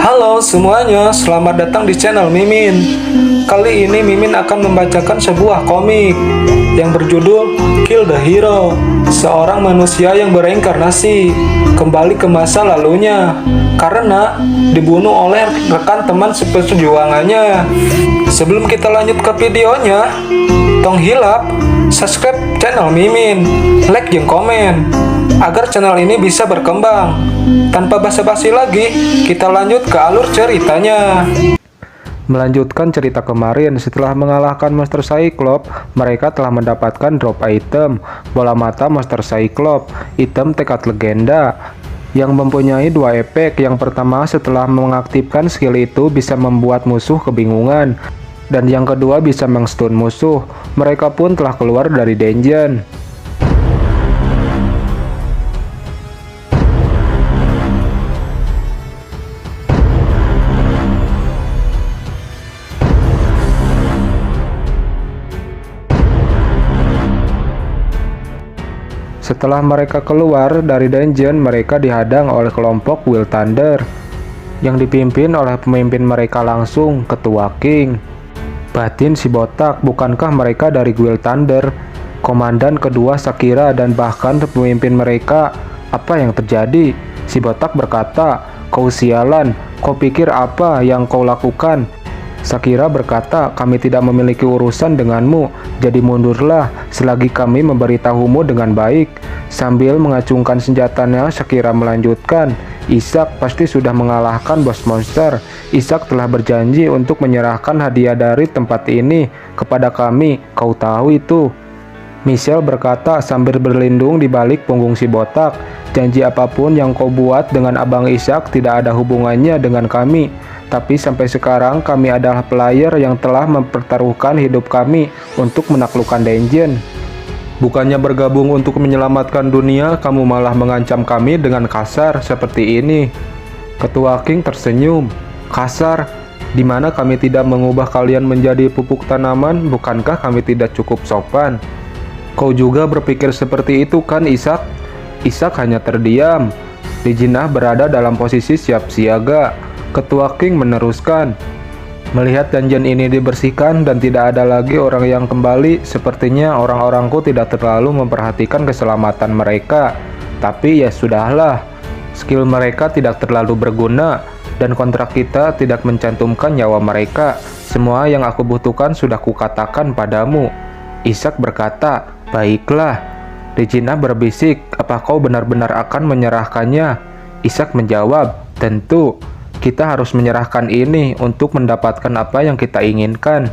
Halo semuanya, selamat datang di channel Mimin. Kali ini Mimin akan membacakan sebuah komik yang berjudul Kill the Hero. Seorang manusia yang bereinkarnasi kembali ke masa lalunya karena dibunuh oleh rekan teman seperjuangannya. Sebelum kita lanjut ke videonya, tong hilap, subscribe channel Mimin, like dan komen agar channel ini bisa berkembang. Tanpa basa-basi lagi, kita lanjut ke alur ceritanya. Melanjutkan cerita kemarin, setelah mengalahkan Monster Cyclops, mereka telah mendapatkan drop item bola mata Monster Cyclops, item tekad legenda yang mempunyai dua efek. Yang pertama, setelah mengaktifkan skill itu bisa membuat musuh kebingungan, dan yang kedua bisa mengstun musuh. Mereka pun telah keluar dari dungeon. Setelah mereka keluar dari dungeon, mereka dihadang oleh kelompok Will Thunder yang dipimpin oleh pemimpin mereka langsung, Ketua King. Batin si botak, bukankah mereka dari Will Thunder? Komandan kedua Shakira dan bahkan pemimpin mereka. Apa yang terjadi? Si botak berkata, "Kau sialan, kau pikir apa yang kau lakukan?" Shakira berkata, "Kami tidak memiliki urusan denganmu, jadi mundurlah selagi kami memberitahumu dengan baik." Sambil mengacungkan senjatanya, Shakira melanjutkan, "Isaac pasti sudah mengalahkan bos monster. Isaac telah berjanji untuk menyerahkan hadiah dari tempat ini kepada kami, kau tahu itu." Michelle berkata sambil berlindung di balik punggung si botak, "Janji apapun yang kau buat dengan Abang Isaac tidak ada hubungannya dengan kami. Tapi sampai sekarang kami adalah player yang telah mempertaruhkan hidup kami untuk menaklukkan dungeon. Bukannya bergabung untuk menyelamatkan dunia, kamu malah mengancam kami dengan kasar seperti ini." Ketua King tersenyum. "Kasar? Di mana kami tidak mengubah kalian menjadi pupuk tanaman? Bukankah kami tidak cukup sopan?" "Kau juga berpikir seperti itu kan, Isaac?" Isaac hanya terdiam. Regina berada dalam posisi siap siaga. Ketua King meneruskan, "Melihat dungeon ini dibersihkan dan tidak ada lagi orang yang kembali, sepertinya orang-orangku tidak terlalu memperhatikan keselamatan mereka. Tapi ya sudahlah, skill mereka tidak terlalu berguna, dan kontrak kita tidak mencantumkan nyawa mereka. Semua yang aku butuhkan sudah kukatakan padamu." Isaac berkata, "Baiklah." Regina berbisik, "Apa kau benar-benar akan menyerahkannya?" Isaac menjawab, "Tentu. Kita harus menyerahkan ini untuk mendapatkan apa yang kita inginkan."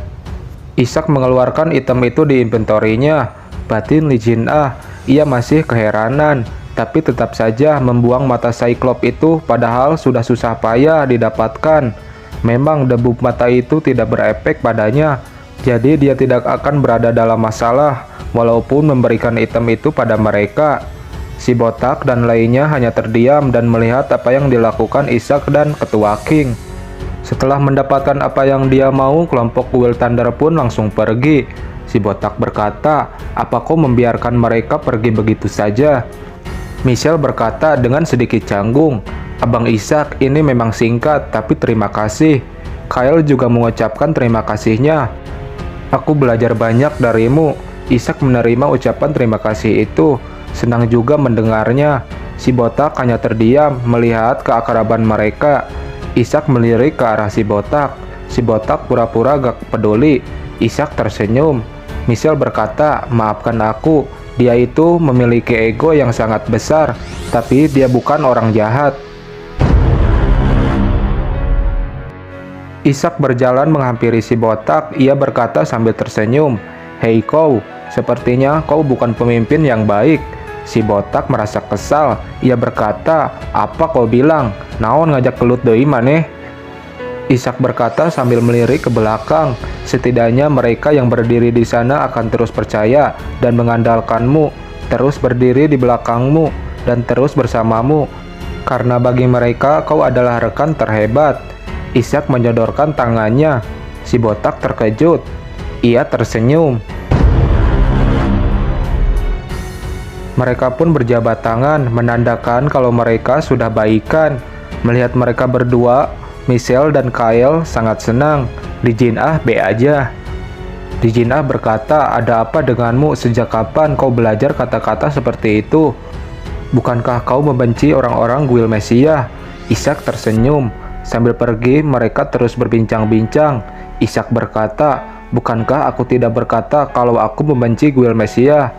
Isaac mengeluarkan item itu di inventorinya. Batin Regina, ia masih keheranan, tapi tetap saja membuang mata Cyclops itu padahal sudah susah payah didapatkan. Memang debu mata itu tidak berefek padanya, jadi dia tidak akan berada dalam masalah walaupun memberikan item itu pada mereka. Si botak dan lainnya hanya terdiam dan melihat apa yang dilakukan Isaac dan Ketua King. Setelah mendapatkan apa yang dia mau, kelompok Will Thunder pun langsung pergi. Si botak berkata, "Apa kau membiarkan mereka pergi begitu saja?" Michelle berkata dengan sedikit canggung, "Abang Isaac, ini memang singkat, tapi terima kasih." Kyle juga mengucapkan terima kasihnya. "Aku belajar banyak darimu." Isaac menerima ucapan terima kasih itu. Senang juga mendengarnya. Si botak hanya terdiam melihat keakraban mereka. Isaac melirik ke arah si botak. Si botak pura-pura gak peduli. Isaac tersenyum. Michelle berkata, "Maafkan aku. Dia itu memiliki ego yang sangat besar, tapi dia bukan orang jahat." Isaac berjalan menghampiri si botak. Ia berkata sambil tersenyum, "Hei kau, sepertinya kau bukan pemimpin yang baik." Si botak merasa kesal. Ia berkata, "Apa kau bilang? Naon ngajak kelut deui maneh?" Isaac berkata sambil melirik ke belakang, "Setidaknya mereka yang berdiri di sana akan terus percaya dan mengandalkanmu, terus berdiri di belakangmu, dan terus bersamamu. Karena bagi mereka kau adalah rekan terhebat." Isaac menyodorkan tangannya. Si botak terkejut. Ia tersenyum. Mereka pun berjabat tangan, menandakan kalau mereka sudah baikan. Melihat mereka berdua, Michelle dan Kyle sangat senang. Li Jin-ah B aja. Li Jin-ah berkata, ada apa denganmu? Sejak kapan kau belajar kata-kata seperti itu? Bukankah kau membenci orang-orang Guild Messiah? Ishak tersenyum. Sambil pergi, mereka terus berbincang-bincang. Ishak berkata, bukankah aku tidak berkata kalau aku membenci Guild Messiah?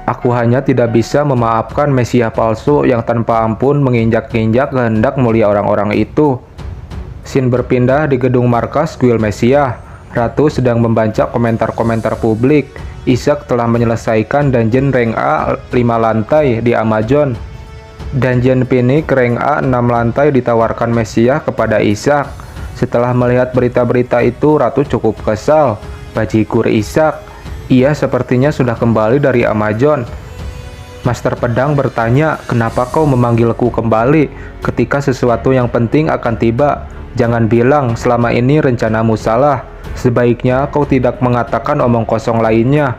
Aku hanya tidak bisa memaafkan Messiah palsu yang tanpa ampun menginjak-injak kehendak mulia orang-orang itu. Scene berpindah di gedung markas Guild Messiah. Ratu sedang membaca komentar-komentar publik. Ishak telah menyelesaikan dungeon rank A 5 lantai di Amazon. Dungeon Phoenix rank A 6 lantai ditawarkan Messiah kepada Ishak. Setelah melihat berita-berita itu, Ratu cukup kesal. Bajigur Ishak, ia sepertinya sudah kembali dari Amazon. Master Pedang bertanya, kenapa kau memanggilku kembali ketika sesuatu yang penting akan tiba? Jangan bilang selama ini rencanamu salah. Sebaiknya kau tidak mengatakan omong kosong lainnya.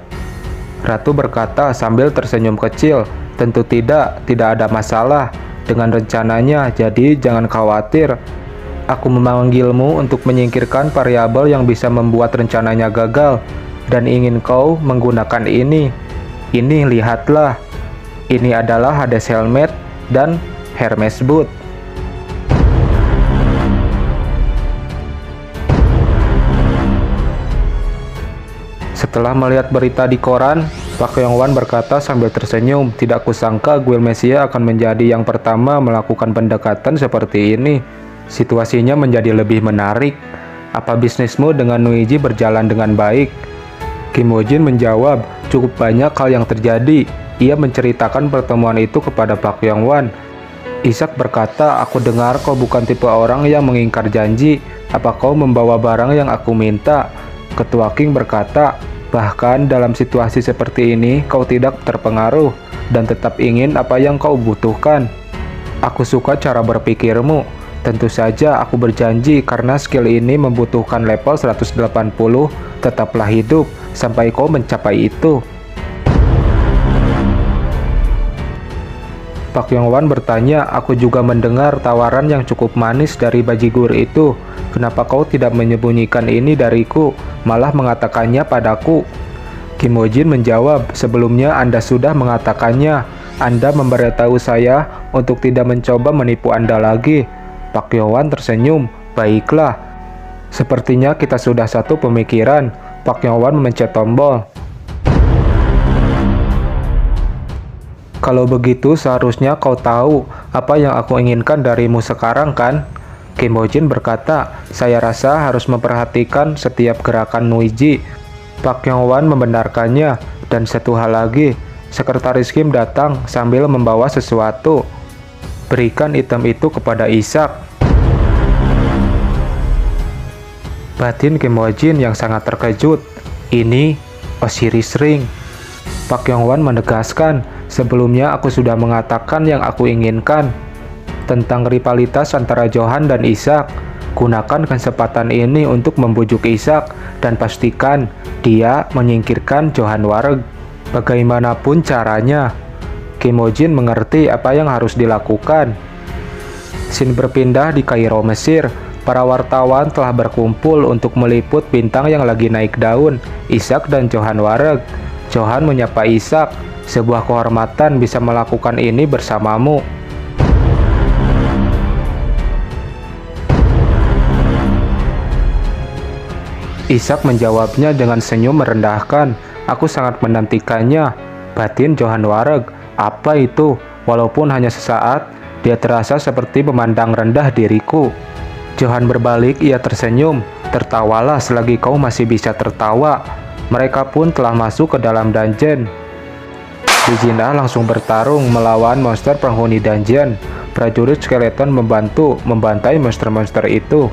Ratu berkata sambil tersenyum kecil, tentu tidak ada masalah dengan rencananya, jadi jangan khawatir. Aku memanggilmu untuk menyingkirkan variabel yang bisa membuat rencananya gagal, dan ingin kau menggunakan ini. Ini lihatlah, ini adalah Hades Helmet dan Hermes Boot. Setelah melihat berita di koran, Pak Yong-wan berkata sambil tersenyum, tidak kusangka Guild Messiah akan menjadi yang pertama melakukan pendekatan seperti ini. Situasinya menjadi lebih menarik. Apa bisnismu dengan Nuiji berjalan dengan baik? Kim Woo-jin menjawab, cukup banyak hal yang terjadi. Ia menceritakan pertemuan itu kepada Pak Yong-wan. Ishak berkata, aku dengar kau bukan tipe orang yang mengingkar janji. Apa kau membawa barang yang aku minta? Ketua King berkata, bahkan dalam situasi seperti ini kau tidak terpengaruh dan tetap ingin apa yang kau butuhkan. Aku suka cara berpikirmu. Tentu saja aku berjanji karena skill ini membutuhkan level 180, tetaplah hidup sampai kau mencapai itu. Pak Yong-wan bertanya, aku juga mendengar tawaran yang cukup manis dari bajigur itu. Kenapa kau tidak menyembunyikan ini dariku, malah mengatakannya padaku? Kim Woo-jin menjawab, sebelumnya Anda sudah mengatakannya. Anda memberitahu saya untuk tidak mencoba menipu Anda lagi. Pak Yong-wan tersenyum, baiklah. Sepertinya kita sudah satu pemikiran. Pak Yong-wan memencet tombol. Kalau begitu seharusnya kau tahu apa yang aku inginkan darimu sekarang kan? Kim Woo-jin berkata, saya rasa harus memperhatikan setiap gerakan Nuiji. Pak Yong-wan membenarkannya, dan satu hal lagi, Sekretaris Kim datang sambil membawa sesuatu. Berikan item itu kepada Ishak. Batin Kim Woo-jin yang sangat terkejut. Ini Osiris Ring. Pak Yong-wan menegaskan, sebelumnya aku sudah mengatakan yang aku inginkan tentang rivalitas antara Johan dan Ishak. Gunakan kesempatan ini untuk membujuk Ishak dan pastikan dia menyingkirkan Johan Wareg. Bagaimanapun caranya. Kim Woo-jin mengerti apa yang harus dilakukan. Scene berpindah di Kairo, Mesir. Para wartawan telah berkumpul untuk meliput bintang yang lagi naik daun, Ishak dan Johan Wareg. Johan menyapa Ishak, sebuah kehormatan bisa melakukan ini bersamamu. Ishak menjawabnya dengan senyum merendahkan, aku sangat menantikannya. Batin Johan Wareg, apa itu? Walaupun hanya sesaat, dia terasa seperti memandang rendah diriku. Johan berbalik, ia tersenyum, tertawalah selagi kau masih bisa tertawa. Mereka pun telah masuk ke dalam dungeon. Li Jin-ah langsung bertarung melawan monster penghuni dungeon. Prajurit skeleton membantu membantai monster-monster itu.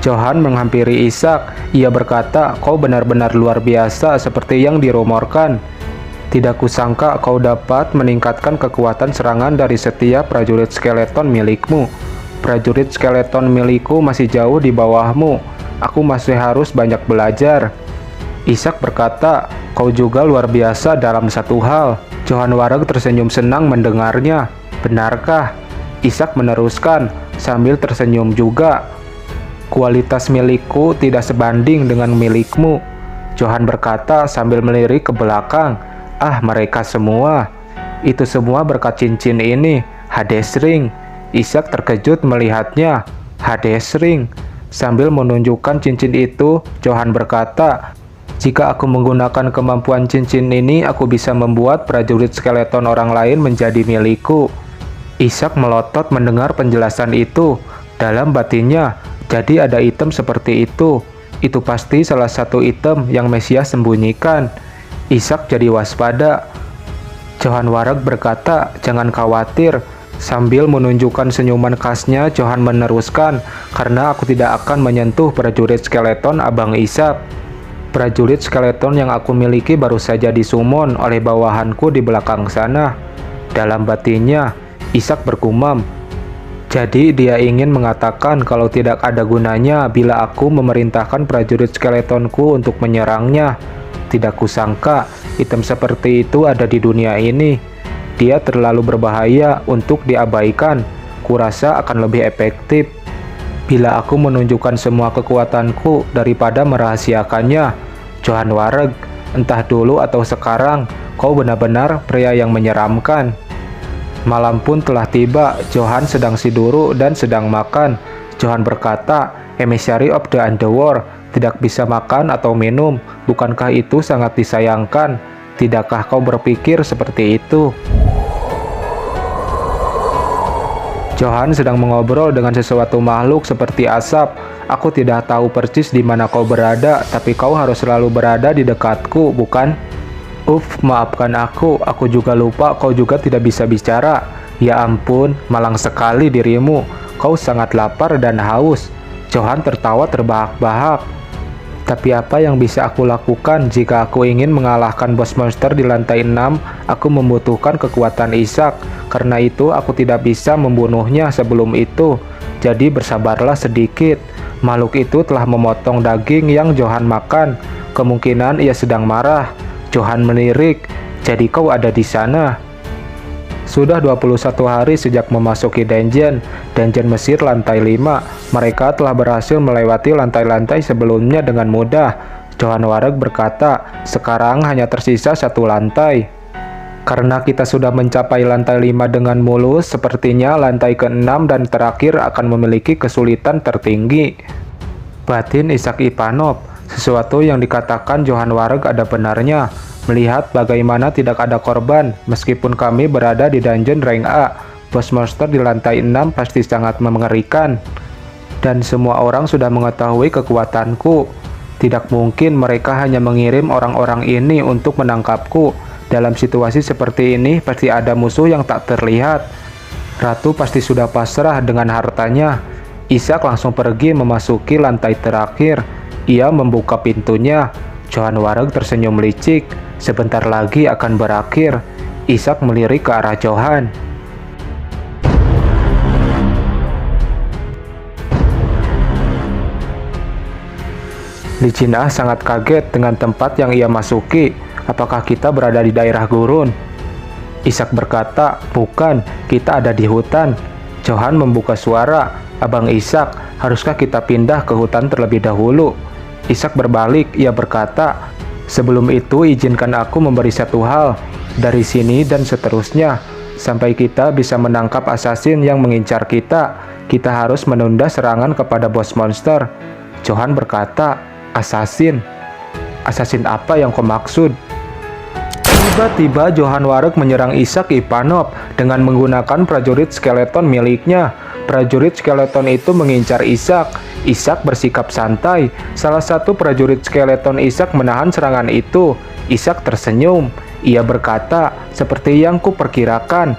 Johan menghampiri Ishak. Ia berkata, kau benar-benar luar biasa seperti yang dirumorkan. Tidak kusangka kau dapat meningkatkan kekuatan serangan dari setiap prajurit skeleton milikmu. Prajurit skeleton milikku masih jauh di bawahmu. Aku masih harus banyak belajar. Ishak berkata, kau juga luar biasa dalam satu hal. Johan Wareg tersenyum senang mendengarnya. Benarkah? Ishak meneruskan sambil tersenyum juga. Kualitas milikku tidak sebanding dengan milikmu, Johan berkata sambil melirik ke belakang. Ah, mereka semua. Itu semua berkat cincin ini, Hades Ring. Ishak terkejut melihatnya. Hades Ring. Sambil menunjukkan cincin itu, Johan berkata, jika aku menggunakan kemampuan cincin ini, aku bisa membuat prajurit skeleton orang lain menjadi milikku. Ishak melotot mendengar penjelasan itu. Dalam batinnya, jadi ada item seperti itu. Itu pasti salah satu item yang Mesias sembunyikan. Ishak jadi waspada. Johan Wareg berkata, jangan khawatir. Sambil menunjukkan senyuman khasnya, Johan meneruskan, karena aku tidak akan menyentuh prajurit skeleton Abang Ishak. Prajurit skeleton yang aku miliki baru saja disummon oleh bawahanku di belakang sana. Dalam batinnya, Ishak bergumam. Jadi dia ingin mengatakan kalau tidak ada gunanya bila aku memerintahkan prajurit skeletonku untuk menyerangnya. Tidak kusangka item seperti itu ada di dunia ini. Dia terlalu berbahaya untuk diabaikan. Kurasa akan lebih efektif bila aku menunjukkan semua kekuatanku daripada merahasiakannya. Johan Wareg, entah dulu atau sekarang, kau benar-benar pria yang menyeramkan. Malam pun telah tiba. Johan sedang siduru dan sedang makan. Johan berkata, Emissary of the Underworld tidak bisa makan atau minum. Bukankah itu sangat disayangkan? Tidakkah kau berpikir seperti itu? Johan sedang mengobrol dengan sesuatu makhluk seperti asap. Aku tidak tahu persis di mana kau berada, tapi kau harus selalu berada di dekatku, bukan? Maafkan aku juga lupa kau juga tidak bisa bicara. Ya ampun, malang sekali dirimu. Kau sangat lapar dan haus. Johan tertawa terbahak-bahak. Tapi apa yang bisa aku lakukan jika aku ingin mengalahkan bos monster di lantai 6? Aku membutuhkan kekuatan Ishak. Karena itu aku tidak bisa membunuhnya sebelum itu. Jadi bersabarlah sedikit. Makhluk itu telah memotong daging yang Johan makan. Kemungkinan ia sedang marah. Johan melirik, jadi kau ada di sana. Sudah 21 hari sejak memasuki dungeon Mesir lantai 5. Mereka telah berhasil melewati lantai-lantai sebelumnya dengan mudah. Johan Wareg berkata, sekarang hanya tersisa satu lantai. Karena kita sudah mencapai lantai 5 dengan mulus, sepertinya lantai ke-6 dan terakhir akan memiliki kesulitan tertinggi. Batin Ishak Ivanov. Sesuatu yang dikatakan Johan Wareg ada benarnya. Melihat bagaimana tidak ada korban, meskipun kami berada di dungeon rank A, bos monster di lantai 6 pasti sangat mengerikan. Dan semua orang sudah mengetahui kekuatanku. Tidak mungkin mereka hanya mengirim orang-orang ini untuk menangkapku. Dalam situasi seperti ini, pasti ada musuh yang tak terlihat. Ratu pasti sudah pasrah dengan hartanya. Ishak langsung pergi memasuki lantai terakhir. Ia membuka pintunya. Johan Wareg tersenyum licik. Sebentar lagi akan berakhir. Ishak melirik ke arah Johan. Li Jinah sangat kaget dengan tempat yang ia masuki. Apakah kita berada di daerah gurun? Ishak berkata, bukan, kita ada di hutan. Johan membuka suara. Abang Ishak, haruskah kita pindah ke hutan terlebih dahulu? Ishak berbalik, ia berkata, sebelum itu izinkan aku memberi satu hal. Dari sini dan seterusnya, sampai kita bisa menangkap assassin yang mengincar kita, kita harus menunda serangan kepada bos monster. Johan berkata, assassin? Assassin apa yang kau maksud? Tiba-tiba Johan Wareg menyerang Ishak Ivanov dengan menggunakan prajurit skeleton miliknya. Prajurit skeleton itu mengincar Ishak. Ishak bersikap santai. Salah satu prajurit skeleton Ishak menahan serangan itu. Ishak tersenyum. Ia berkata, seperti yang kuperkirakan.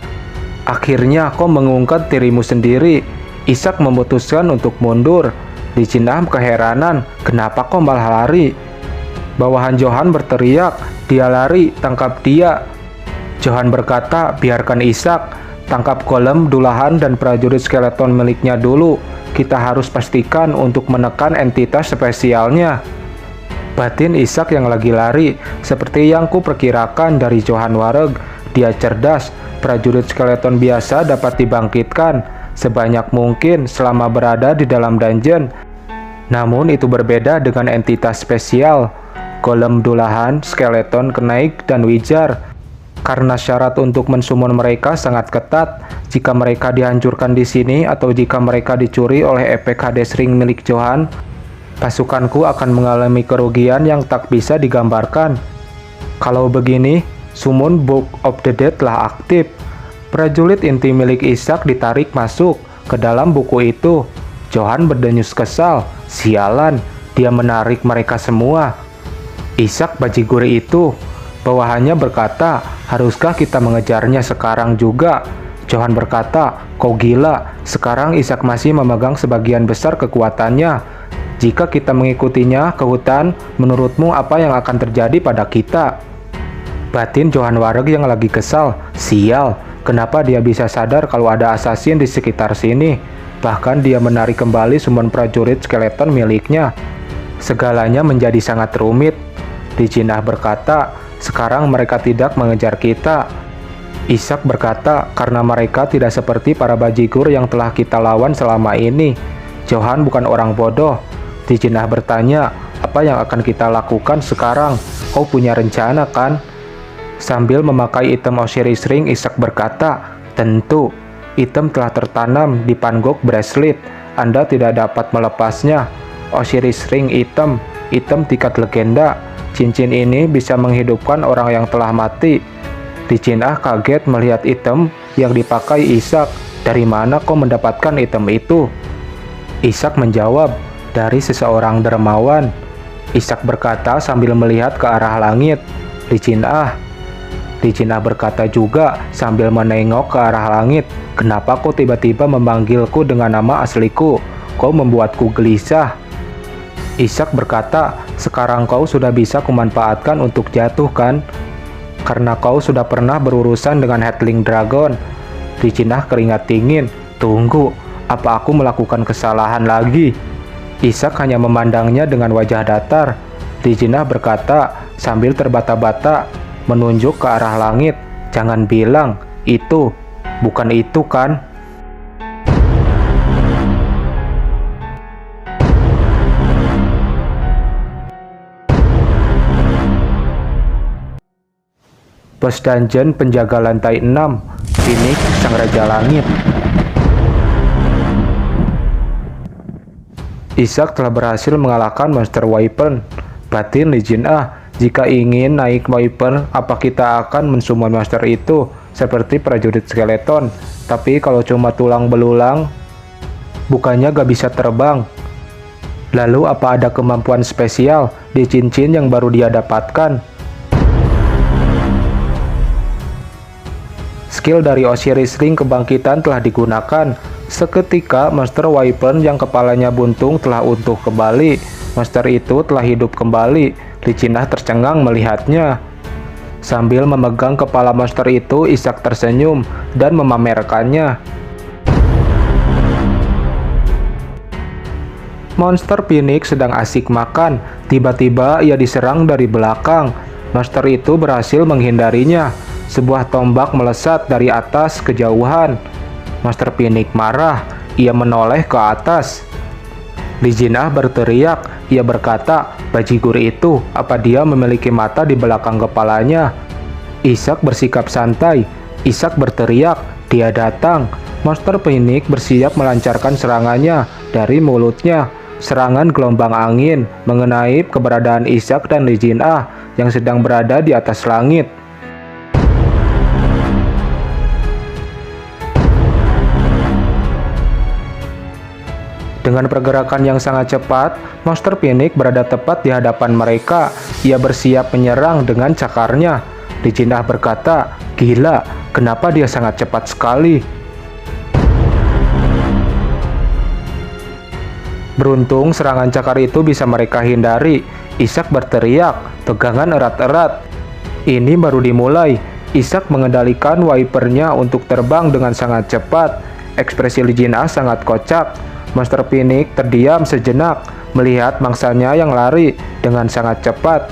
Akhirnya kau mengungkap dirimu sendiri. Ishak memutuskan untuk mundur. Li Jinah keheranan, kenapa kau malah lari? Bawahan Johan berteriak, dia lari, tangkap dia. Johan berkata, biarkan Ishak. Tangkap Golem, Dulahan, dan prajurit skeleton miliknya dulu. Kita harus pastikan untuk menekan entitas spesialnya. Batin Ishak yang lagi lari, seperti yang kuperkirakan dari Johan Wareg. Dia cerdas, prajurit skeleton biasa dapat dibangkitkan sebanyak mungkin selama berada di dalam dungeon. Namun itu berbeda dengan entitas spesial, golem dulahan, skeleton, kenaik, dan wizard. Karena syarat untuk mensummon mereka sangat ketat. Jika mereka dihancurkan di sini atau jika mereka dicuri oleh efek Hades Ring milik Johan, pasukanku akan mengalami kerugian yang tak bisa digambarkan. Kalau begini, Summon Book of the Dead telah aktif. Prajurit inti milik Isaac ditarik masuk ke dalam buku itu. Johan berdenyus kesal. Sialan, dia menarik mereka semua. Isaac bajigur itu. Bawahannya berkata, haruskah kita mengejarnya sekarang juga? Johan berkata, kau gila, sekarang Isaac masih memegang sebagian besar kekuatannya. Jika kita mengikutinya ke hutan, menurutmu apa yang akan terjadi pada kita? Batin Johan Wareg yang lagi kesal. Sial, kenapa dia bisa sadar kalau ada assassin di sekitar sini? Bahkan dia menarik kembali summon prajurit skeleton miliknya. Segalanya menjadi sangat rumit. Dijinah berkata, sekarang mereka tidak mengejar kita. Isaac berkata, karena mereka tidak seperti para bajigur yang telah kita lawan selama ini. Johan bukan orang bodoh. Dijinah bertanya, apa yang akan kita lakukan sekarang? Kau punya rencana kan? Sambil memakai item Osiris Ring, Isaac berkata, tentu, item telah tertanam di Pangok Bracelet. Anda tidak dapat melepasnya. Osiris Ring item tingkat legenda. Cincin ini bisa menghidupkan orang yang telah mati. Dijinah kaget melihat item yang dipakai Isaac. Dari mana kau mendapatkan item itu? Isaac menjawab, dari seseorang dermawan. Isaac berkata sambil melihat ke arah langit. Dijinah berkata juga sambil menengok ke arah langit. Kenapa kau tiba-tiba memanggilku dengan nama asliku? Kau membuatku gelisah. Isaac berkata, sekarang kau sudah bisa kumanfaatkan untuk jatuh kan? Karena kau sudah pernah berurusan dengan Hatling Dragon. Dijinah keringat dingin. Tunggu, apa aku melakukan kesalahan lagi? Isaac hanya memandangnya dengan wajah datar. Dijinah berkata sambil terbata-bata menunjuk ke arah langit. Jangan bilang, itu, bukan itu kan? Bos dungeon penjaga lantai 6, Phoenix Sang Raja Langit. Isaac telah berhasil mengalahkan monster Wyvern. Batin Dijinah, jika ingin naik Wyvern, apa kita akan mensummon monster itu seperti prajurit skeleton? Tapi kalau cuma tulang belulang, bukannya gak bisa terbang? Lalu apa ada kemampuan spesial di cincin yang baru dia dapatkan? Skill dari Osiris Ring kebangkitan telah digunakan. Seketika monster Wyvern yang kepalanya buntung telah utuh kembali. Monster itu telah hidup kembali. Dijinah tercengang melihatnya. Sambil memegang kepala monster itu, Isaac tersenyum dan memamerkannya. Monster Phoenix sedang asik makan. Tiba-tiba ia diserang dari belakang. Monster itu berhasil menghindarinya. Sebuah tombak melesat dari atas kejauhan. Monster Phoenix marah. Ia menoleh ke atas. Dijinah berteriak. Ia berkata, bajigur itu, apa dia memiliki mata di belakang kepalanya? Isaac bersikap santai. Isaac berteriak, dia datang. Monster Phoenix bersiap melancarkan serangannya dari mulutnya. Serangan gelombang angin mengenai keberadaan Isaac dan Dijinah yang sedang berada di atas langit. Dengan pergerakan yang sangat cepat, monster Phoenix berada tepat di hadapan mereka. Ia bersiap menyerang dengan cakarnya. Dijinah berkata, gila, kenapa dia sangat cepat sekali? Beruntung serangan cakar itu bisa mereka hindari. Isaac berteriak, pegangan erat-erat. Ini baru dimulai. Isaac mengendalikan wipernya untuk terbang dengan sangat cepat. Ekspresi Dijinah sangat kocak. Monster Phoenix terdiam sejenak melihat mangsanya yang lari dengan sangat cepat.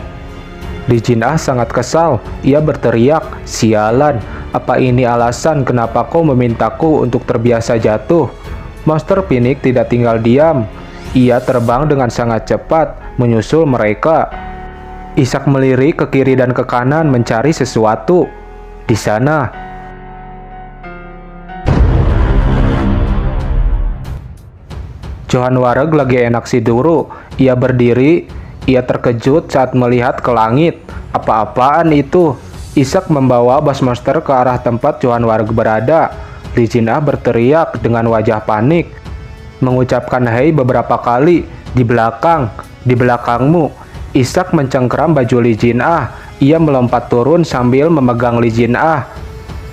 Dijinah sangat kesal. Ia berteriak, sialan, Apa ini alasan kenapa kau memintaku untuk terbiasa jatuh? Monster Phoenix tidak tinggal diam. Ia terbang dengan sangat cepat menyusul mereka. Ishak melirik ke kiri dan ke kanan mencari sesuatu. Di sana, Johan Wareg lagi enak siduru. Ia berdiri. Ia terkejut saat melihat ke langit. Apa-apaan itu? Ishak membawa Bassmaster ke arah tempat Johan Wareg berada. Lee Jin-ah berteriak dengan wajah panik, mengucapkan "Hei" beberapa kali. Di belakangmu. Ishak mencengkeram baju Lee Jin-ah. Ia melompat turun sambil memegang Lee Jin-ah.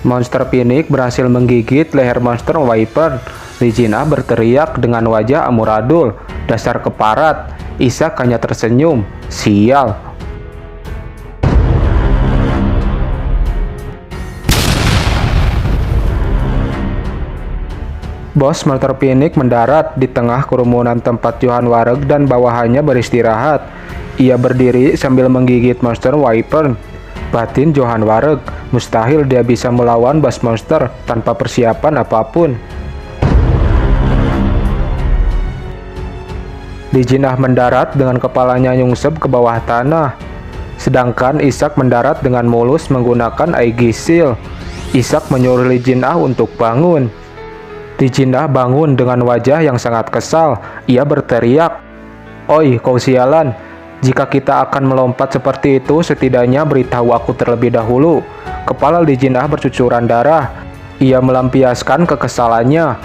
Monster Phoenix berhasil menggigit leher Monster Wyvern. Lee Jin-ah berteriak dengan wajah amburadul, "Dasar keparat!" Ishak hanya tersenyum. Sial. Bos Monster Phoenix mendarat di tengah kerumunan tempat Johan Wareg dan bawahannya beristirahat. Ia berdiri sambil menggigit Monster Wyvern. Batin Johan Wareg, mustahil dia bisa melawan Bassmaster tanpa persiapan apapun. Lee Jin-ah mendarat dengan kepalanya nyungsep ke bawah tanah. Sedangkan Ishak mendarat dengan mulus menggunakan Aegis Shield. Ishak menyuruh Lee Jin-ah untuk bangun. Lee Jin-ah bangun dengan wajah yang sangat kesal. Ia berteriak, "Oi, kau sialan. Jika kita akan melompat seperti itu, setidaknya beritahu aku terlebih dahulu." Kepala Lee Jin-ah bercucuran darah. Ia melampiaskan kekesalannya.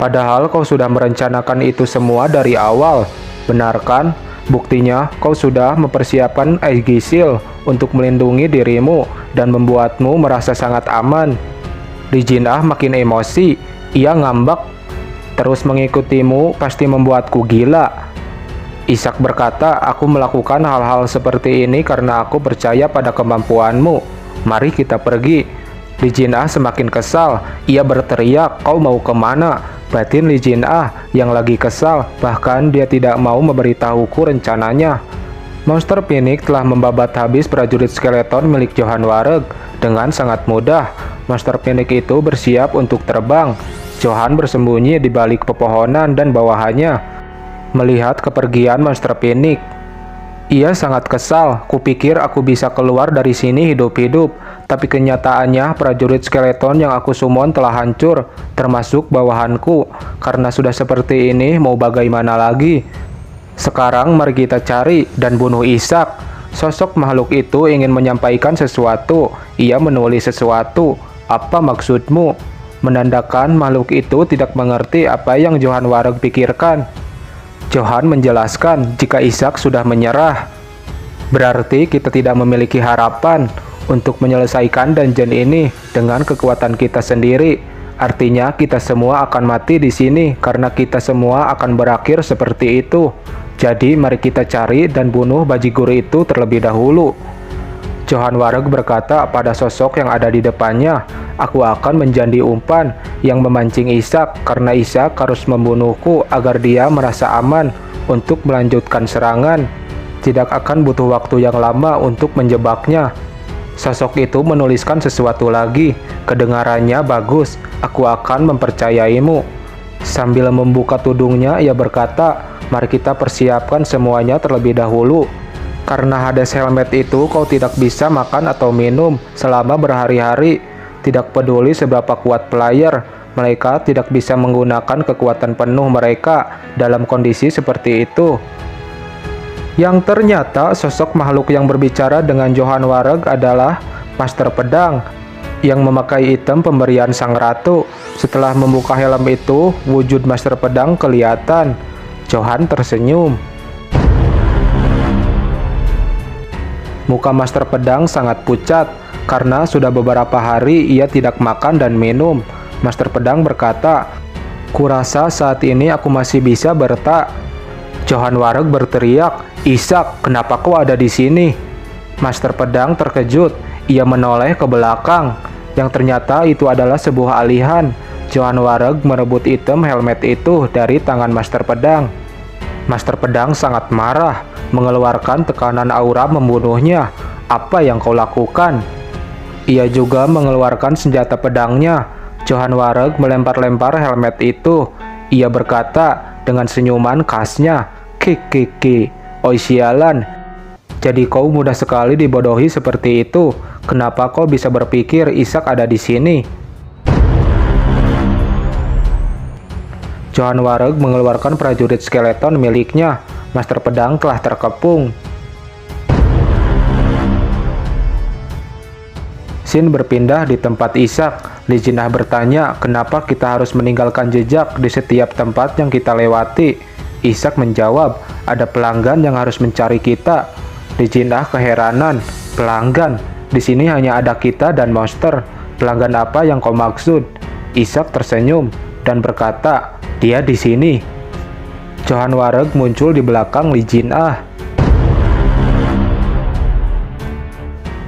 "Padahal kau sudah merencanakan itu semua dari awal, benar kan? Buktinya, kau sudah mempersiapkan Aegis Shield untuk melindungi dirimu dan membuatmu merasa sangat aman." Lee Jin-ah makin emosi. Ia ngambek, "Terus mengikutimu pasti membuatku gila." Ishak berkata, "Aku melakukan hal-hal seperti ini karena aku percaya pada kemampuanmu. Mari kita pergi." Lee Jin-ah semakin kesal. Ia berteriak, "Kau mau kemana?" Batin Lee Jin-ah yang lagi kesal, bahkan dia tidak mau memberitahuku rencananya. Monster Phoenix telah membabat habis prajurit skeleton milik Johan Wareg. Dengan sangat mudah, Monster Phoenix itu bersiap untuk terbang. Johan bersembunyi di balik pepohonan dan bawahannya, melihat kepergian Monster Phoenix. Ia sangat kesal. "Kupikir aku bisa keluar dari sini hidup-hidup, tapi kenyataannya prajurit skeleton yang aku summon telah hancur, termasuk bawahanku. Karena sudah seperti ini, mau bagaimana lagi? Sekarang mari kita cari dan bunuh Ishak." Sosok makhluk itu ingin menyampaikan sesuatu. Ia menulis sesuatu. "Apa maksudmu?" Menandakan makhluk itu tidak mengerti apa yang Johan Wareg pikirkan. Johan menjelaskan, jika Ishak sudah menyerah, berarti kita tidak memiliki harapan untuk menyelesaikan dungeon ini dengan kekuatan kita sendiri. Artinya kita semua akan mati di sini karena kita semua akan berakhir seperti itu. Jadi mari kita cari dan bunuh bajigur itu terlebih dahulu. Johan Wareg berkata pada sosok yang ada di depannya, "Aku akan menjadi umpan yang memancing Ishak karena Ishak harus membunuhku agar dia merasa aman untuk melanjutkan serangan. Tidak akan butuh waktu yang lama untuk menjebaknya." Sosok itu menuliskan sesuatu lagi. Kedengarannya bagus. "Aku akan mempercayaimu." Sambil membuka tudungnya, ia berkata, "Mari kita persiapkan semuanya terlebih dahulu. Karena Hades Helmet itu kau tidak bisa makan atau minum selama berhari-hari. Tidak peduli seberapa kuat player, mereka tidak bisa menggunakan kekuatan penuh mereka dalam kondisi seperti itu." Yang ternyata sosok makhluk yang berbicara dengan Johan Wareg adalah Master Pedang yang memakai item pemberian Sang Ratu. Setelah membuka helm itu, wujud Master Pedang kelihatan. Johan tersenyum. Muka Master Pedang sangat pucat karena sudah beberapa hari ia tidak makan dan minum. Master Pedang berkata, "Kurasa saat ini aku masih bisa bertak." Johan Wareg berteriak, "Ishak, kenapa kau ada di sini?" Master Pedang terkejut. Ia menoleh ke belakang. Yang ternyata itu adalah sebuah alihan. Johan Wareg merebut item helmet itu dari tangan Master Pedang. Master Pedang sangat marah, mengeluarkan tekanan aura membunuhnya. "Apa yang kau lakukan?" Ia juga mengeluarkan senjata pedangnya. Johan Wareg melempar-lempar helmet itu. Ia berkata dengan senyuman khasnya, "Kiki, oi sialan. Jadi kau mudah sekali dibodohi seperti itu. Kenapa kau bisa berpikir Ishak ada di sini?" Johan Wareg mengeluarkan prajurit skeleton miliknya. Master pedang telah terkepung. Scene berpindah di tempat Ishak. Lee Jin-ah bertanya, kenapa kita harus meninggalkan jejak di setiap tempat yang kita lewati? Ishak menjawab, ada pelanggan yang harus mencari kita. Lee Jin-ah keheranan, pelanggan? Di sini hanya ada kita dan monster. Pelanggan apa yang kau maksud? Ishak tersenyum dan berkata, dia di sini. Johan Wareg muncul di belakang Lee Jin-ah.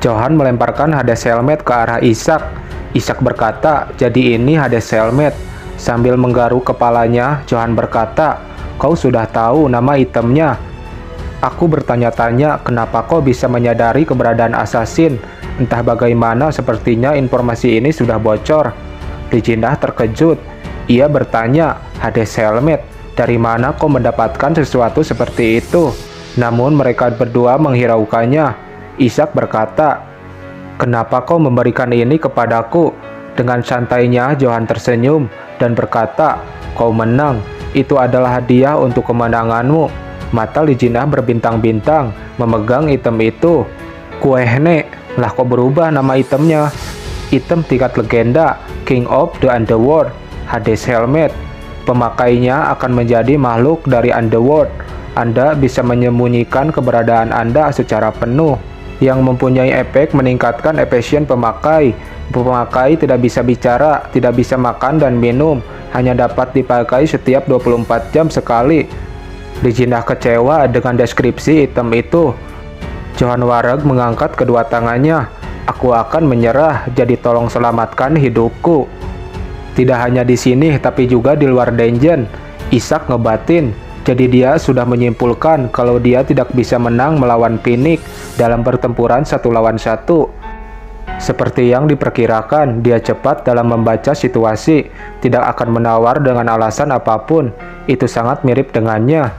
Johan melemparkan Hades Helmet ke arah Ishak. Ishak berkata, jadi ini Hades Helmet. Sambil menggaruk kepalanya, Johan berkata, kau sudah tahu nama itemnya. Aku bertanya-tanya kenapa kau bisa menyadari keberadaan assassin. Entah bagaimana sepertinya informasi ini sudah bocor. Lee Jin-ah terkejut. Ia bertanya, Hades Helmet, dari mana kau mendapatkan sesuatu seperti itu? Namun mereka berdua menghiraukannya. Ishak berkata, kenapa kau memberikan ini kepadaku? Dengan santainya Johan tersenyum dan berkata, kau menang. Itu adalah hadiah untuk kemenanganmu. Mata Lee Jin-ah berbintang-bintang memegang item itu. Kuehne, lah kau berubah nama itemnya. Item tingkat legenda, King of the Underworld, Hades Helmet. Pemakainya akan menjadi makhluk dari Underworld. Anda bisa menyembunyikan keberadaan Anda secara penuh, yang mempunyai efek meningkatkan efisien pemakai. Pemakai tidak bisa bicara, tidak bisa makan dan minum, hanya dapat dipakai setiap 24 jam sekali. Lee Jin-ah kecewa dengan deskripsi item itu. Johan Wareg mengangkat kedua tangannya. Aku akan menyerah, jadi tolong selamatkan hidupku. Tidak hanya di sini, tapi juga di luar dungeon. Ishak ngebatin. Jadi dia sudah menyimpulkan kalau dia tidak bisa menang melawan Phoenix dalam pertempuran 1 lawan 1. Seperti yang diperkirakan, dia cepat dalam membaca situasi, tidak akan menawar dengan alasan apapun. Itu sangat mirip dengannya.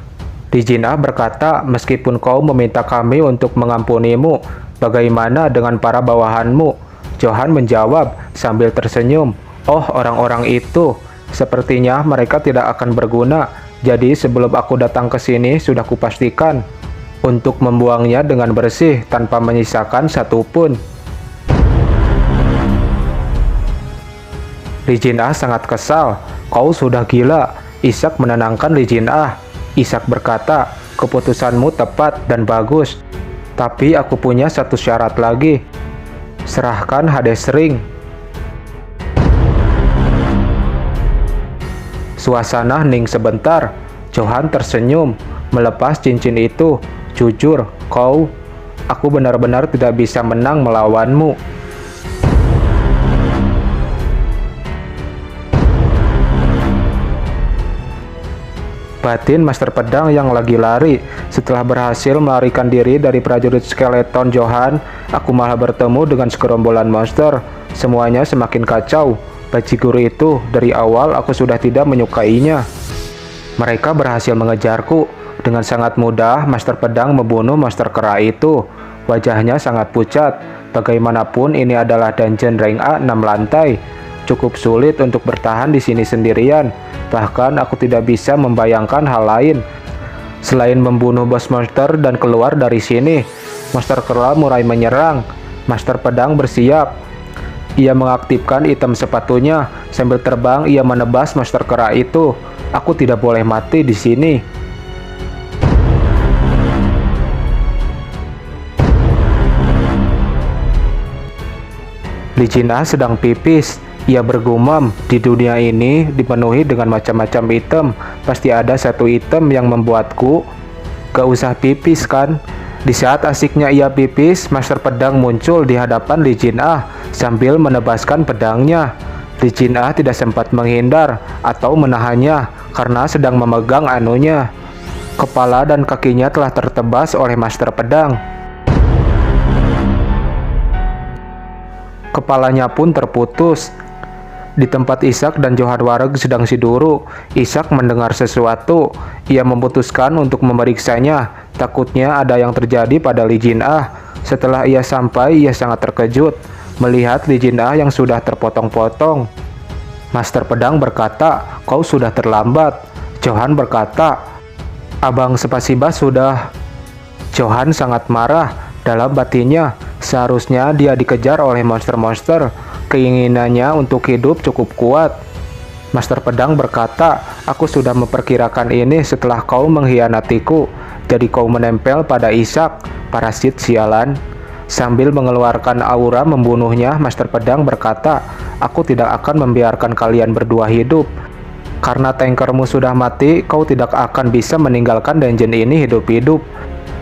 Lee Jin-ah berkata, meskipun kau meminta kami untuk mengampunimu, bagaimana dengan para bawahanmu? Johan menjawab sambil tersenyum, oh orang-orang itu, sepertinya mereka tidak akan berguna. Jadi sebelum aku datang ke sini sudah kupastikan untuk membuangnya dengan bersih tanpa menyisakan satupun. Lee Jin-ah sangat kesal. Kau sudah gila. Ishak menenangkan Lee Jin-ah. Ishak berkata, keputusanmu tepat dan bagus. Tapi aku punya satu syarat lagi. Serahkan Hades Ring. Suasana hening sebentar. Johan tersenyum, melepas cincin itu. Jujur, aku benar-benar tidak bisa menang melawanmu. Batin Master Pedang yang lagi lari. Setelah berhasil melarikan diri dari prajurit skeleton Johan, aku malah bertemu dengan segerombolan monster. Semuanya semakin kacau. Bajigur itu, dari awal aku sudah tidak menyukainya. Mereka berhasil mengejarku. Dengan sangat mudah, Master Pedang membunuh monster kera itu. Wajahnya sangat pucat. Bagaimanapun ini adalah dungeon rank A 6 lantai. Cukup sulit untuk bertahan di sini sendirian. Bahkan aku tidak bisa membayangkan hal lain selain membunuh bos monster dan keluar dari sini. Monster kera mulai menyerang. Master Pedang bersiap. Ia mengaktifkan item sepatunya. Sambil terbang, ia menebas monster kera itu. Aku tidak boleh mati di sini. Lee Jin-ah sedang pipis. Ia bergumam, di dunia ini dipenuhi dengan macam-macam item. Pasti ada satu item yang membuatku gak usah pipis kan? Di saat asiknya ia pipis, Master Pedang muncul di hadapan Lee Jin-ah sambil menebaskan pedangnya. Lee Jin-ah tidak sempat menghindar atau menahannya karena sedang memegang anunya. Kepala dan kakinya telah tertebas oleh Master Pedang. Kepalanya pun terputus. Di tempat Ishak dan Johan Wareg sedang siduru, Ishak mendengar sesuatu. Ia memutuskan untuk memeriksanya, takutnya ada yang terjadi pada Li Jin Ah. Setelah ia sampai, ia sangat terkejut melihat Li Jin Ah yang sudah terpotong-potong. Master Pedang berkata, "Kau sudah terlambat." Johan berkata, "Abang Spasiba sudah." Johan sangat marah dalam batinnya. Seharusnya dia dikejar oleh monster-monster. Keinginannya untuk hidup cukup kuat. Master Pedang berkata, "Aku sudah memperkirakan ini setelah kau mengkhianatiku. Jadi kau menempel pada Ishak, parasit sialan." Sambil mengeluarkan aura membunuhnya, Master Pedang berkata, "Aku tidak akan membiarkan kalian berdua hidup. Karena tankermu sudah mati, kau tidak akan bisa meninggalkan dungeon ini hidup-hidup.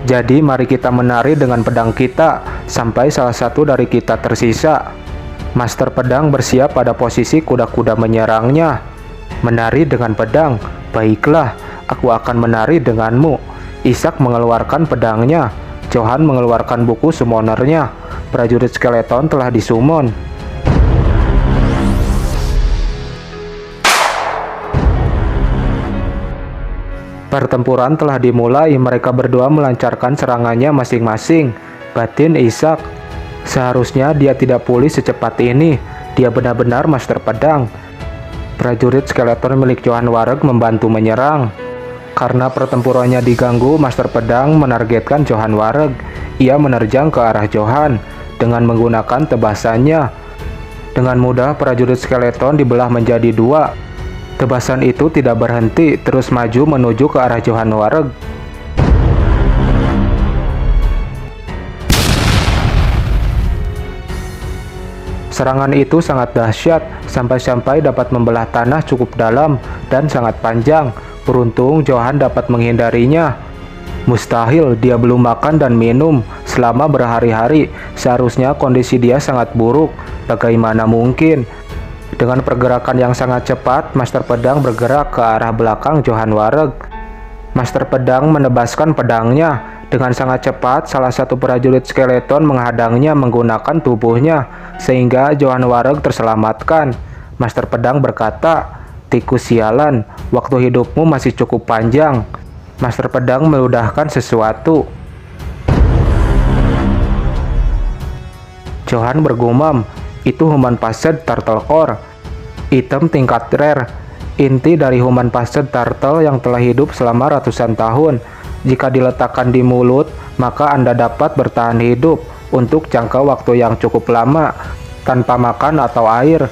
Jadi mari kita menari dengan pedang kita, sampai salah satu dari kita tersisa." Master Pedang bersiap pada posisi kuda-kuda menyerangnya. Menari dengan pedang, "Baiklah, aku akan menari denganmu." Ishak mengeluarkan pedangnya. Johan mengeluarkan buku summonernya. Prajurit skeleton telah disummon. Pertempuran telah dimulai, mereka berdua melancarkan serangannya masing-masing. Batin Ishak, seharusnya dia tidak pulih secepat ini. Dia benar-benar Master Pedang. Prajurit skeleton milik Johan Wareg membantu menyerang. Karena pertempurannya diganggu, Master Pedang menargetkan Johan Wareg. Ia menerjang ke arah Johan dengan menggunakan tebasannya. Dengan mudah prajurit skeleton dibelah menjadi dua. Tebasan itu tidak berhenti, terus maju menuju ke arah Johan Wareg. Serangan itu sangat dahsyat, sampai-sampai dapat membelah tanah cukup dalam dan sangat panjang. Beruntung Johan dapat menghindarinya. Mustahil, dia belum makan dan minum selama berhari-hari. Seharusnya kondisi dia sangat buruk. Bagaimana mungkin? Dengan pergerakan yang sangat cepat, Master Pedang bergerak ke arah belakang Johan Wareg. Master Pedang menebaskan pedangnya. Dengan sangat cepat, salah satu prajurit skeleton menghadangnya menggunakan tubuhnya, sehingga Johan Wareg terselamatkan. Master Pedang berkata, "Tikus sialan, waktu hidupmu masih cukup panjang." Master Pedang meludahkan sesuatu. Johan bergumam, "Itu Human Passed Turtle Core. Item tingkat rare. Inti dari Human Passed Turtle yang telah hidup selama ratusan tahun. Jika diletakkan di mulut, maka Anda dapat bertahan hidup untuk jangka waktu yang cukup lama, tanpa makan atau air.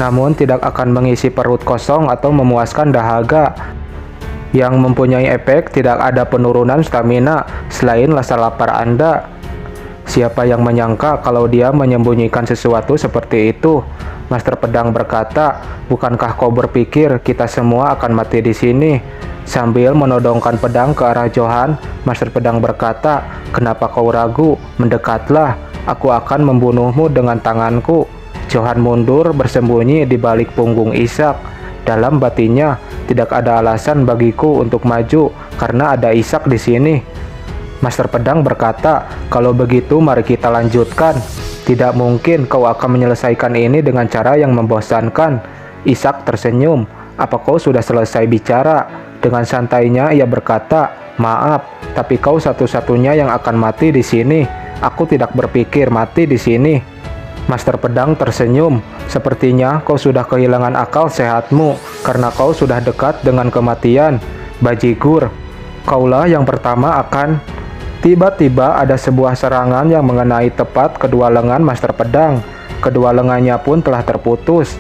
Namun tidak akan mengisi perut kosong atau memuaskan dahaga. Yang mempunyai efek tidak ada penurunan stamina selain rasa lapar Anda." Siapa yang menyangka kalau dia menyembunyikan sesuatu seperti itu? Master Pedang berkata, "Bukankah kau berpikir kita semua akan mati di sini?" Sambil menodongkan pedang ke arah Johan, Master Pedang berkata, "Kenapa kau ragu? Mendekatlah, aku akan membunuhmu dengan tanganku." Johan mundur bersembunyi di balik punggung Ishak. Dalam batinnya, tidak ada alasan bagiku untuk maju karena ada Ishak di sini. Master Pedang berkata, "Kalau begitu mari kita lanjutkan. Tidak mungkin kau akan menyelesaikan ini dengan cara yang membosankan." Ishak tersenyum. "Apa kau sudah selesai bicara?" Dengan santainya ia berkata, "Maaf, tapi kau satu-satunya yang akan mati di sini. Aku tidak berpikir mati di sini." Master Pedang tersenyum. "Sepertinya kau sudah kehilangan akal sehatmu karena kau sudah dekat dengan kematian. Bajigur, kaulah yang pertama akan..." Tiba-tiba ada sebuah serangan yang mengenai tepat kedua lengan Master Pedang. Kedua lengannya pun telah terputus.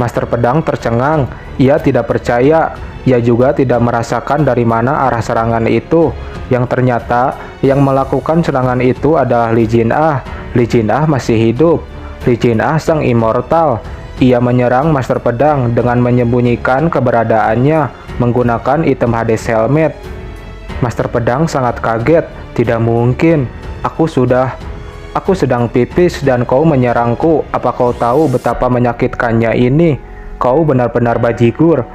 Master Pedang tercengang. Ia tidak percaya. Ia juga tidak merasakan dari mana arah serangan itu. Yang ternyata yang melakukan serangan itu adalah Li Jin Ah. Li Jin Ah masih hidup. Li Jin Ah sang immortal. Ia menyerang Master Pedang dengan menyembunyikan keberadaannya menggunakan item Hades Helmet. Master Pedang sangat kaget. Tidak mungkin. Aku sedang pipis dan kau menyerangku. Apa kau tahu betapa menyakitkannya ini? Kau benar-benar bajigur.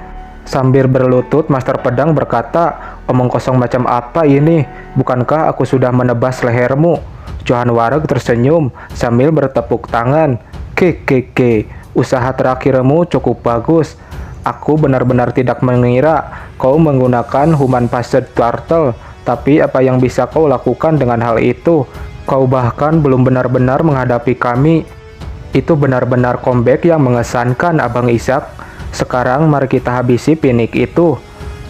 Sambil berlutut, Master Pedang berkata, "Omong kosong macam apa ini? Bukankah aku sudah menebas lehermu?" Johan Wareg tersenyum sambil bertepuk tangan. Kekeke, usaha terakhirmu cukup bagus. Aku benar-benar tidak mengira kau menggunakan human passed turtle, tapi apa yang bisa kau lakukan dengan hal itu? Kau bahkan belum benar-benar menghadapi kami. Itu benar-benar comeback yang mengesankan, Abang Ishak. Sekarang mari kita habisi pinik itu.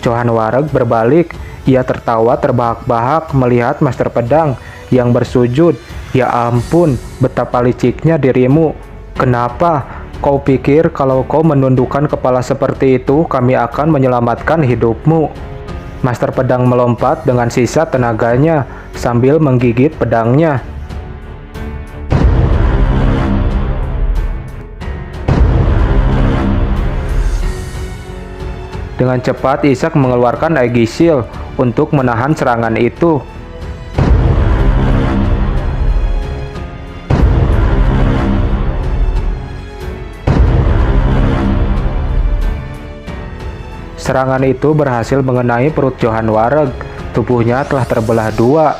Johan Wareg berbalik. Ia tertawa terbahak-bahak melihat Master Pedang yang bersujud. Ya ampun, betapa liciknya dirimu. Kenapa? Kau pikir kalau kau menundukkan kepala seperti itu, kami akan menyelamatkan hidupmu? Master Pedang melompat dengan sisa tenaganya sambil menggigit pedangnya. Dengan cepat, Ishak mengeluarkan Aegis Shield untuk menahan serangan itu. Serangan itu berhasil mengenai perut Johan Wareg. Tubuhnya telah terbelah dua.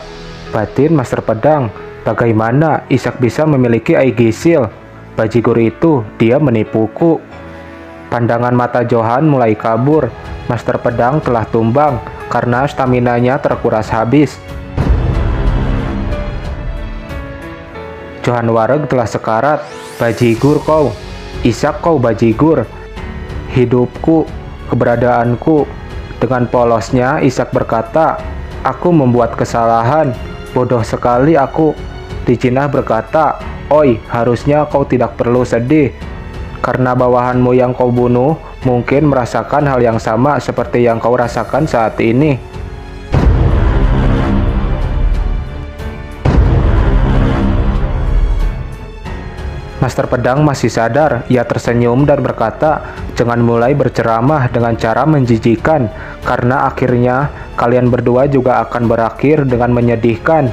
Batin Master Pedang, bagaimana Ishak bisa memiliki Aegis Shield? Bajigur itu, dia menipuku. Pandangan mata Johan mulai kabur. Master Pedang telah tumbang karena staminanya terkuras habis. Johan Wareg telah sekarat. Bajigur kau. Ishak kau bajigur. Hidupku, keberadaanku. Dengan polosnya Ishak berkata, aku membuat kesalahan. Bodoh sekali aku. Lijinah berkata, oi, harusnya kau tidak perlu sedih. Karena bawahanmu yang kau bunuh mungkin merasakan hal yang sama seperti yang kau rasakan saat ini. Master Pedang masih sadar. Ia tersenyum dan berkata, jangan mulai berceramah dengan cara menjijikan, karena akhirnya kalian berdua juga akan berakhir dengan menyedihkan.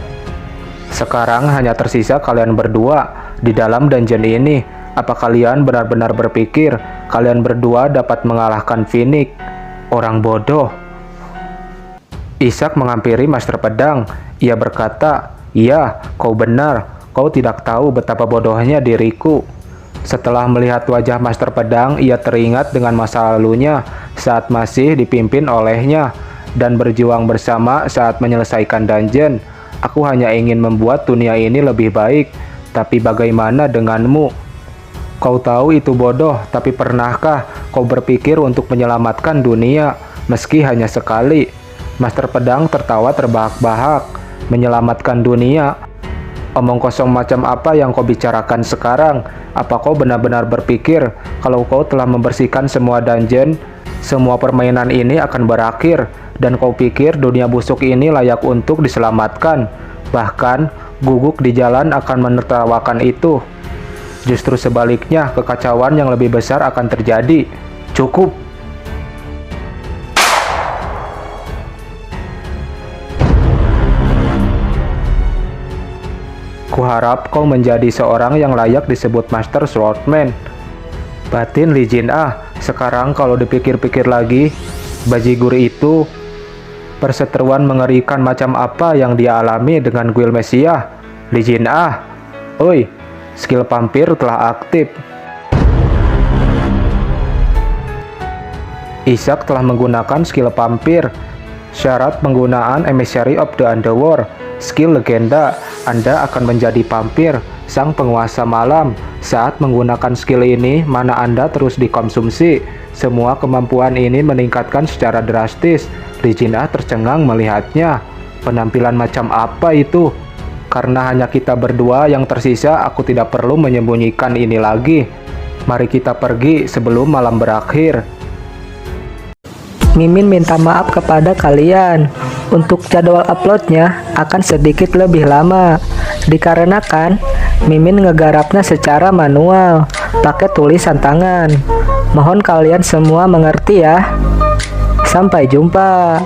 Sekarang hanya tersisa kalian berdua di dalam dungeon ini. Apa kalian benar-benar berpikir kalian berdua dapat mengalahkan Phoenix? Orang bodoh. Ishak menghampiri Master Pedang. Ia berkata, iya, kau benar. Kau tidak tahu betapa bodohnya diriku. Setelah melihat wajah Master Pedang, ia teringat dengan masa lalunya saat masih dipimpin olehnya dan berjuang bersama saat menyelesaikan dungeon. Aku hanya ingin membuat dunia ini lebih baik, tapi bagaimana denganmu? Kau tahu itu bodoh, tapi pernahkah kau berpikir untuk menyelamatkan dunia, meski hanya sekali? Master Pedang tertawa terbahak-bahak. Menyelamatkan dunia? Omong kosong macam apa yang kau bicarakan sekarang? Apa kau benar-benar berpikir kalau kau telah membersihkan semua dungeon, semua permainan ini akan berakhir, dan kau pikir dunia busuk ini layak untuk diselamatkan? Bahkan, guguk di jalan akan menertawakan itu. Justru sebaliknya, kekacauan yang lebih besar akan terjadi. Cukup. Kuharap kau menjadi seorang yang layak disebut Master Swordman. Batin Li Jin Ah. Sekarang kalau dipikir-pikir lagi, bajigur itu, perseteruan mengerikan macam apa yang dia alami dengan Guild Messiah? Li Jin Ah. Oi. Skill vampir telah aktif. Ishak telah menggunakan skill vampir. Syarat penggunaan Emissary of the Underworld. Skill legenda, Anda akan menjadi vampir, sang penguasa malam. Saat menggunakan skill ini, mana Anda terus dikonsumsi. Semua kemampuan ini meningkatkan secara drastis. Lijinah tercengang melihatnya. Penampilan macam apa itu? Karena hanya kita berdua yang tersisa, aku tidak perlu menyembunyikan ini lagi. Mari kita pergi sebelum malam berakhir. Mimin minta maaf kepada kalian. Untuk jadwal uploadnya akan sedikit lebih lama, dikarenakan Mimin ngegarapnya secara manual, pakai tulisan tangan. Mohon kalian semua mengerti ya. Sampai jumpa.